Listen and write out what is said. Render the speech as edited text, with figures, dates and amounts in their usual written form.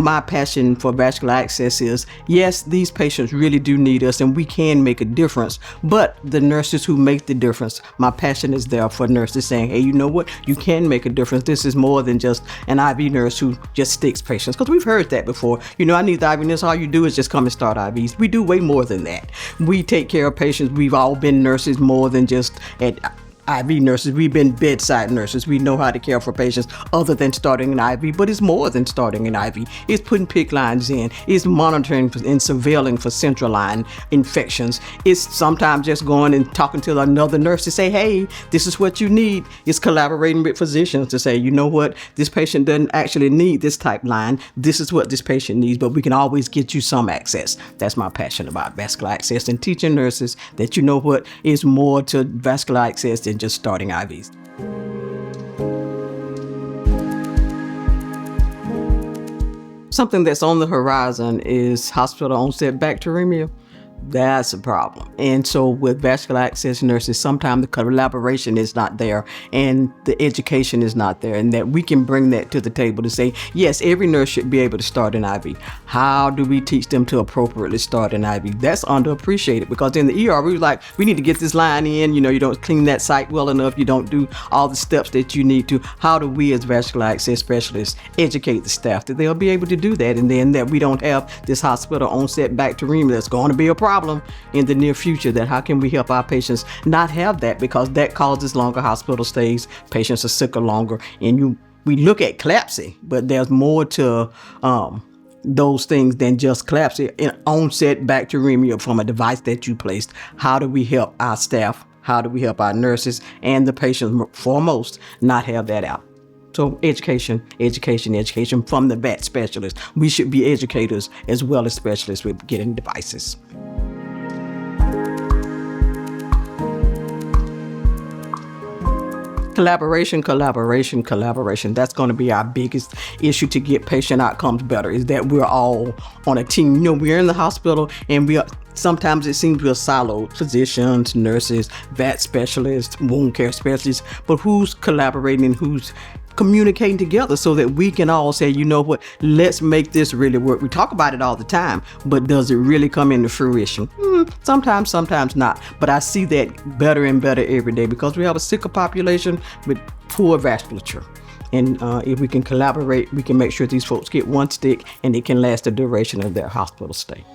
my passion for vascular access is, yes, these patients really do need us and we can make a difference, but the nurses who make the difference, my passion is there for nurses saying, hey, you know what, you can make a difference. This is more than just an IV nurse who just sticks patients, because we've heard that before. You know, I need the IV nurse, all you do is just come and start IVs. We do way more than that. We take care of patients. We've all been nurses more than just at IV nurses. We've been bedside nurses. We know how to care for patients other than starting an IV, but it's more than starting an IV. It's putting PICC lines in. It's monitoring and surveilling for central line infections. It's sometimes just going and talking to another nurse to say, hey, this is what you need. It's collaborating with physicians to say, you know what, this patient doesn't actually need this type line. This is what this patient needs, but we can always get you some access. That's my passion about vascular access, and teaching nurses that, you know what, is more to vascular access than just starting IVs. Something that's on the horizon is hospital onset bacteremia. That's a problem. And so with vascular access nurses, sometimes the collaboration is not there and the education is not there, and that we can bring that to the table to say, yes, every nurse should be able to start an IV. How do we teach them to appropriately start an IV? That's underappreciated, because in the ER, we need to get this line in, you don't clean that site well enough, you don't do all the steps that you need to. How do we as vascular access specialists educate the staff that they'll be able to do that, and then that we don't have this hospital onset bacteremia that's going to be a problem in the near future? That how can we help our patients not have that, because that causes longer hospital stays, patients are sicker longer, and we look at CLABSI, but there's more to those things than just CLABSI. In onset bacteremia from a device that you placed, how do we help our staff, how do we help our nurses and the patients foremost not have that out? So education from the vet specialists. We should be educators as well as specialists with getting devices. Collaboration. That's going to be our biggest issue to get patient outcomes better, is that we're all on a team. We're in the hospital and sometimes it seems we're siloed, physicians, nurses, vet specialists, wound care specialists, but who's collaborating, who's communicating together so that we can all say, you know what, let's make this really work. We talk about it all the time, but does it really come into fruition? Sometimes not. But I see that better and better every day, because we have a sicker population with poor vasculature. And if we can collaborate, we can make sure these folks get one stick and it can last the duration of their hospital stay.